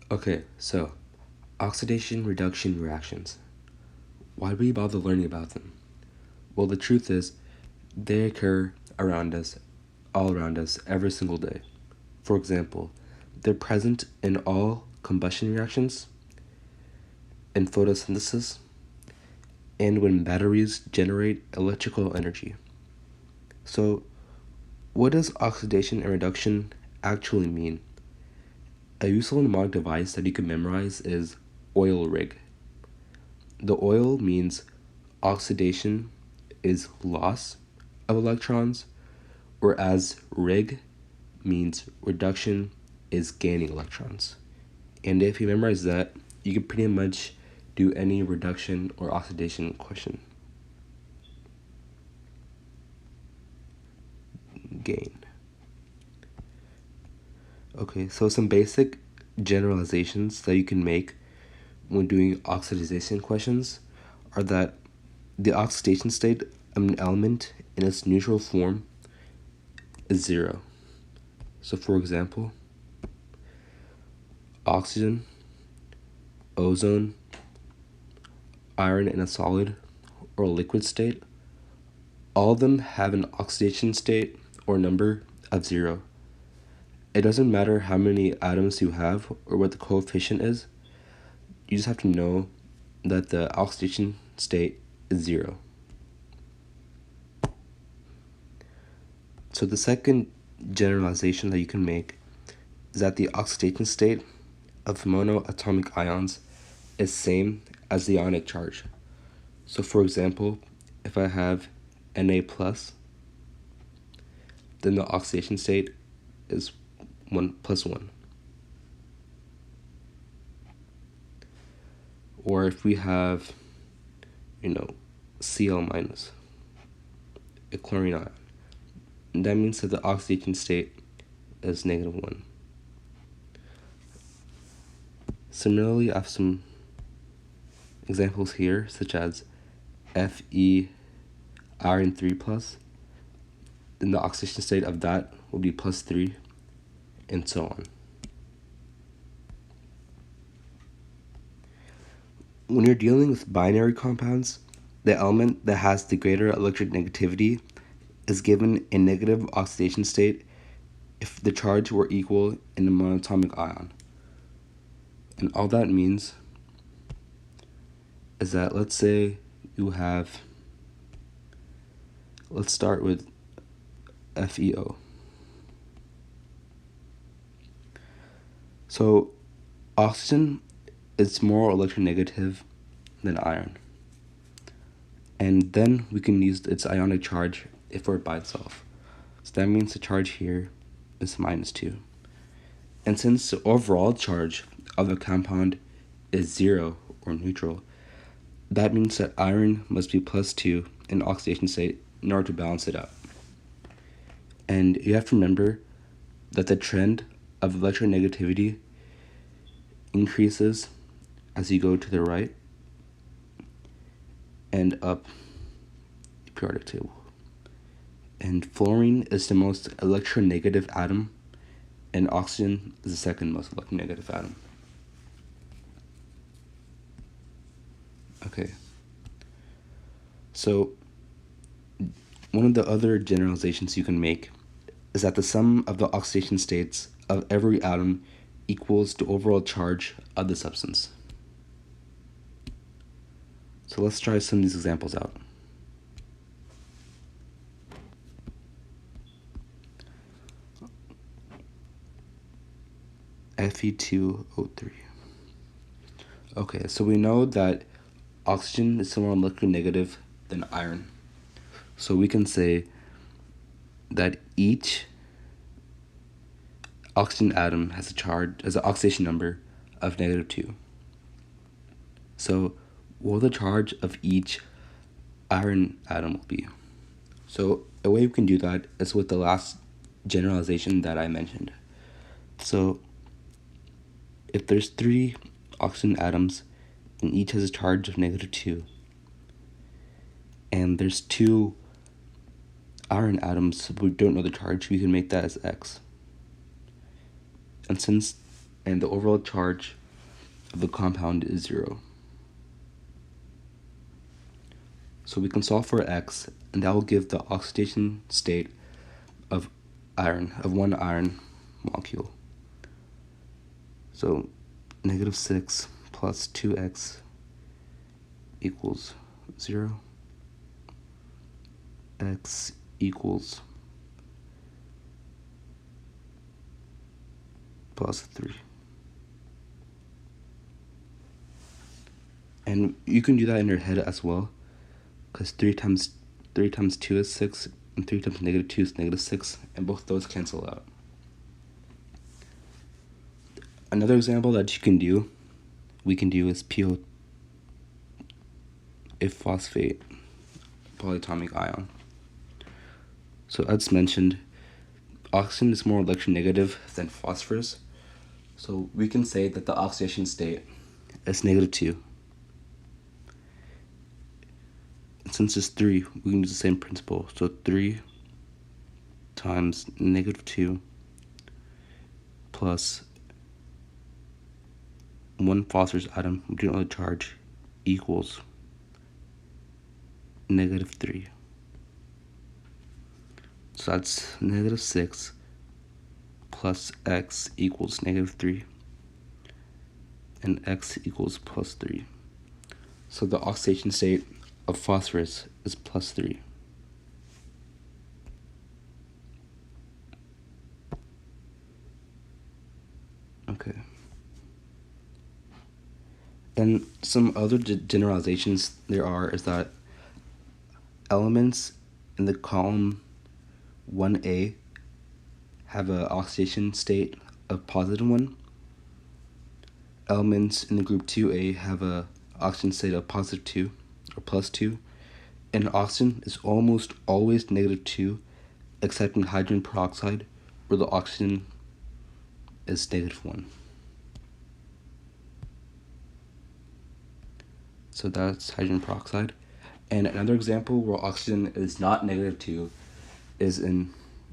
Okay, so oxidation-reduction reactions. Why do we bother learning about them? Well, the truth is, they occur around us, all around us, every single day. For example, they're present in all combustion reactions, in photosynthesis, and when batteries generate electrical energy. So, what does oxidation and reduction actually mean? A useful mnemonic device that you can memorize is oil rig. The oil means oxidation is loss of electrons, whereas rig means reduction is gaining electrons. And if you memorize that, you can pretty much do any reduction or oxidation question. Gain. Okay, so some basic generalizations that you can make when doing oxidization questions are that the oxidation state of an element in its neutral form is 0. So for example, oxygen, ozone, iron in a solid or liquid state, all of them have an oxidation state or number of 0. It doesn't matter how many atoms you have or what the coefficient is, you just have to know that the oxidation state is 0. So the second generalization that you can make is that the oxidation state of monoatomic ions is same as the ionic charge. So for example, if I have Na+, then the oxidation state is 1 + 1. Or if we have, Cl-, a chlorine ion, that means that the oxidation state is -1. Similarly, I have some examples here, such as Fe iron 3+, then the oxidation state of that will be +3, and so on. When you're dealing with binary compounds, the element that has the greater electric negativity is given a negative oxidation state if the charge were equal in a monatomic ion. And all that means is that, let's say you have, let's start with FeO. So oxygen is more electronegative than iron. And then we can use its ionic charge if we're by itself. So that means the charge here is -2. And since the overall charge of a compound is 0 or neutral, that means that iron must be +2 in oxidation state in order to balance it out. And you have to remember that the trend of electronegativity increases as you go to the right and up the periodic table. And fluorine is the most electronegative atom, and oxygen is the second most electronegative atom. Okay. So one of the other generalizations you can make is that the sum of the oxidation states of every atom equals the overall charge of the substance. So let's try some of these examples out. Fe2O3. Okay, so we know that oxygen is more electronegative than iron. So we can say that each oxygen atom has an oxidation number of -2. So what will the charge of each iron atom will be? So a way we can do that is with the last generalization that I mentioned. So if there's 3 oxygen atoms and each has a charge of -2, and there's 2 iron atoms, we don't know the charge, we can make that as X. And since and the overall charge of the compound is 0. So we can solve for X, and that will give the oxidation state of one iron molecule. So -6 plus 2X equals 0. X equals +3. And you can do that in your head as well, because 3 times 2 is 6, and 3 times -2 is -6, and both those cancel out. Another example that we can do is PO, a phosphate polyatomic ion. So as mentioned, oxygen is more electronegative than phosphorus, so we can say that the oxidation state is -2. And since it's 3, we can use the same principle. So 3 times -2 plus 1 phosphorus atom, we do not know the charge, equals -3. So that's -6 plus X equals -3, and X equals +3. So the oxidation state of phosphorus is +3. Okay. And some other generalizations is that elements in the column 1A have an oxidation state of +1. Elements in the group 2A have a oxidation state of +2 or +2. And oxygen is almost always -2, except in hydrogen peroxide, where the oxygen is -1. So that's hydrogen peroxide. And another example where oxygen is not -2 is in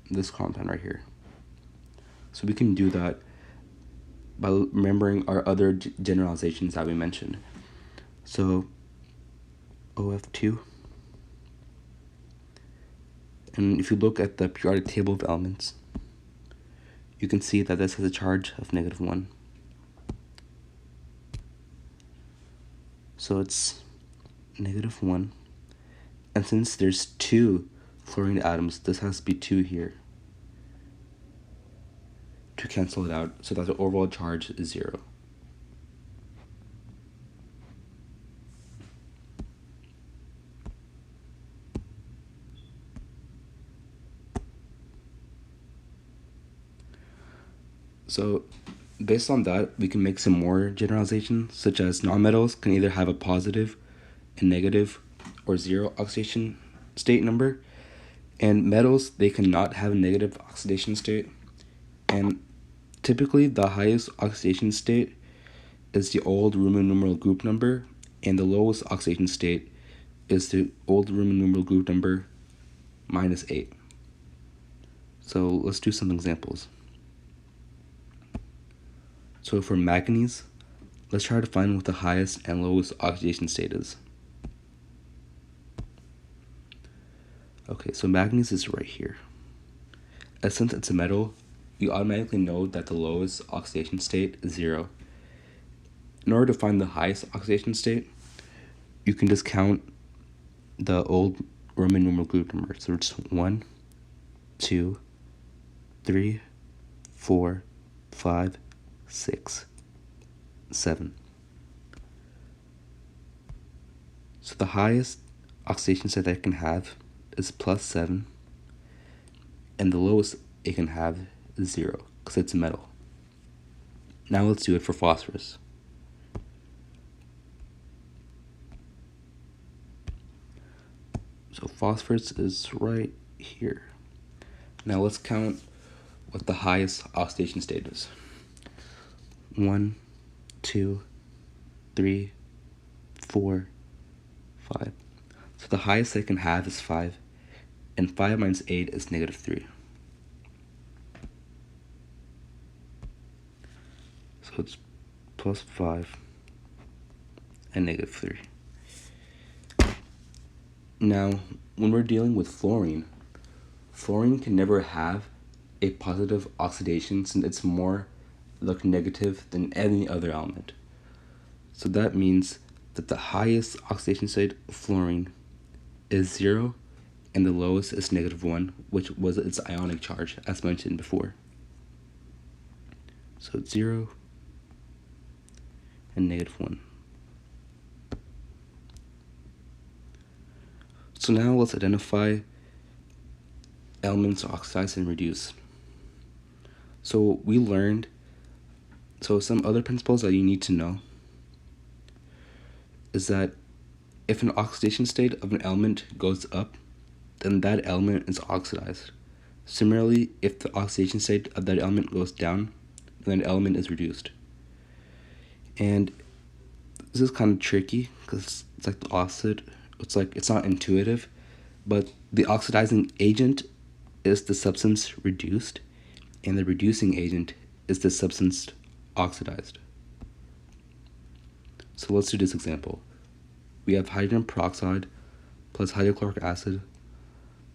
this compound right here. So we can do that by remembering our other generalizations that we mentioned. So OF2. And if you look at the periodic table of elements, you can see that this has a charge of -1. So it's -1. And since there's 2 fluorine atoms, this has to be 2 here to cancel it out, so that the overall charge is 0. So based on that, we can make some more generalizations, such as nonmetals can either have a positive, a negative, or 0 oxidation state number, and metals, they cannot have a negative oxidation state. And typically the highest oxidation state is the old Roman numeral group number, and the lowest oxidation state is the old Roman numeral group number -8. So let's do some examples. So for manganese, let's try to find what the highest and lowest oxidation state is. Okay, so manganese is right here. And since it's a metal, we automatically know that the lowest oxidation state is 0. In order to find the highest oxidation state, you can just count the old Roman numeral group number. So it's 1, 2, 3, 4, 5, 6, 7. So the highest oxidation state that it can have is +7, and the lowest it can have is 0, because it's a metal. Now let's do it for phosphorus. So phosphorus is right here. Now let's count what the highest oxidation state is. 1, 2, 3, 4, 5. So the highest it can have is 5, and 5 minus 8 is -3. So So it's plus 5 and negative 3. Now, when we're dealing with fluorine can never have a positive oxidation since it's more like negative than any other element. So that means that the highest oxidation state of fluorine is 0 and the lowest is -1, which was its ionic charge as mentioned before. So it's 0 and -1. So now let's identify elements to oxidize and reduce. So we learned, some other principles that you need to know is that if an oxidation state of an element goes up, then that element is oxidized. Similarly, if the oxidation state of that element goes down, then that element is reduced. And this is kind of tricky because it's like the opposite. It's not intuitive, but the oxidizing agent is the substance reduced, and the reducing agent is the substance oxidized. So let's do this example. We have hydrogen peroxide plus hydrochloric acid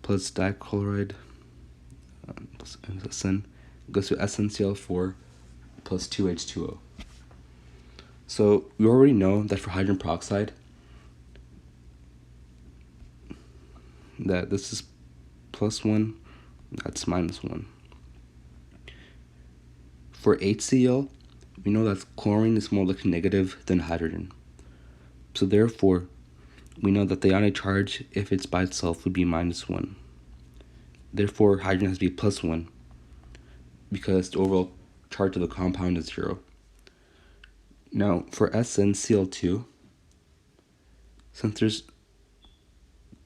plus dichloride plus SN goes to SnCl4 plus 2H2O. So we already know that for hydrogen peroxide that this is +1, that's -1. For HCl, we know that chlorine is more like negative than hydrogen. So therefore, we know that the ionic charge, if it's by itself, would be -1. Therefore, hydrogen has to be +1 because the overall charge of the compound is 0. Now, for SnCl2, since there's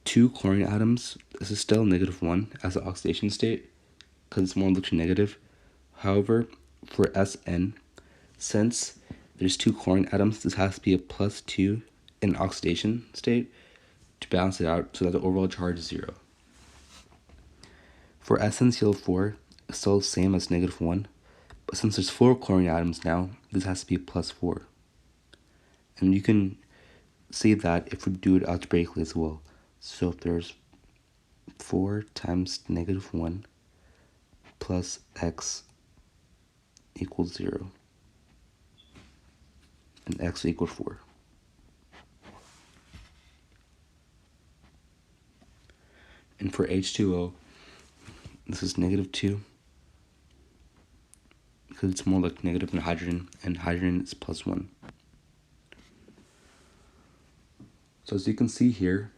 2 chlorine atoms, this is still -1 as the oxidation state because it's more looking negative. However, for Sn, since there's 2 chlorine atoms, this has to be a +2 in oxidation state to balance it out so that the overall charge is 0. For SnCl4, it's still the same as -1, but since there's 4 chlorine atoms now, this has to be +4. And you can see that if we do it algebraically as well. So if there's 4 times -1 plus x equals 0, and x equals 4. And for H2O, this is -2 because it's more like negative than hydrogen, and hydrogen is +1. So as you can see here,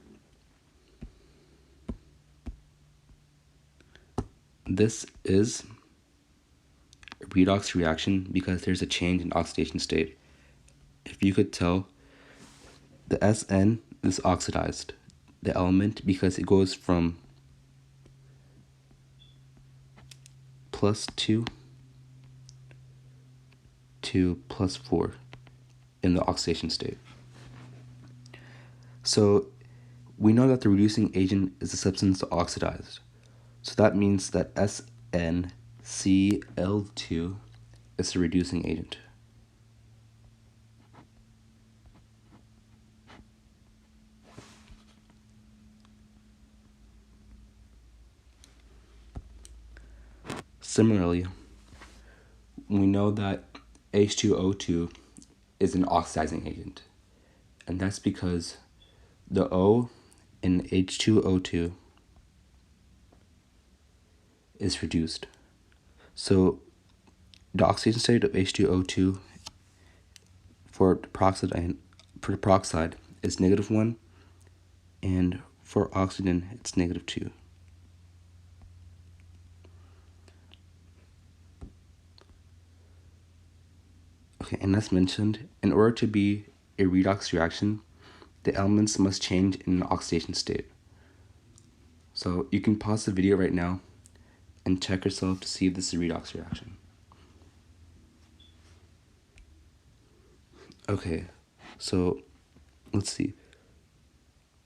this is a redox reaction because there's a change in oxidation state. If you could tell, the Sn is oxidized, the element, because it goes from +2 to +4 in the oxidation state. So we know that the reducing agent is the substance oxidized. So that means that SnCl2 is the reducing agent. Similarly, we know that H2O2 is an oxidizing agent, and that's because the O in H2O2 is reduced. So the oxidation state of H2O2 for peroxide is -1, and for oxygen it's -2. Okay, and as mentioned, in order to be a redox reaction, the elements must change in an oxidation state. So you can pause the video right now and check yourself to see if this is a redox reaction. Okay, so let's see.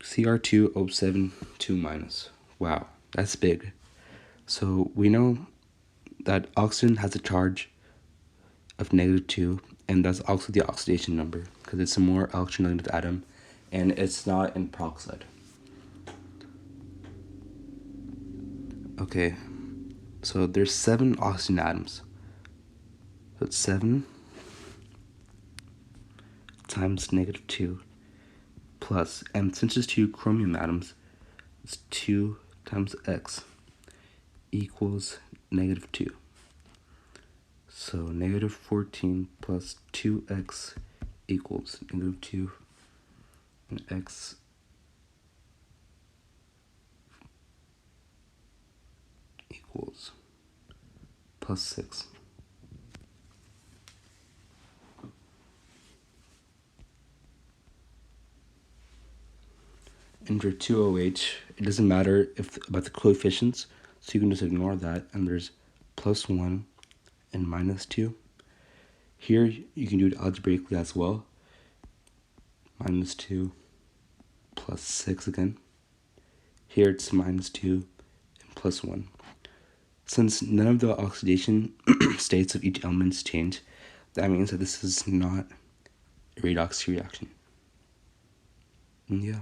Cr2O7 2-. Wow, that's big. So we know that oxygen has a charge of -2, and that's also the oxidation number because it's a more electronegative atom and it's not in peroxide. Okay, so there's 7 oxygen atoms. So it's 7 times -2 plus, and since there's 2 chromium atoms, it's 2 times x equals -2. So -14 plus 2x equals -2, and x equals +6. And for 2OH, it doesn't matter about the coefficients, so you can just ignore that, and there's +1 and -2. Here, you can do it algebraically as well. -2 plus 6 again. Here it's -2 and +1. Since none of the oxidation states of each element change, that means that this is not a redox reaction. And yeah.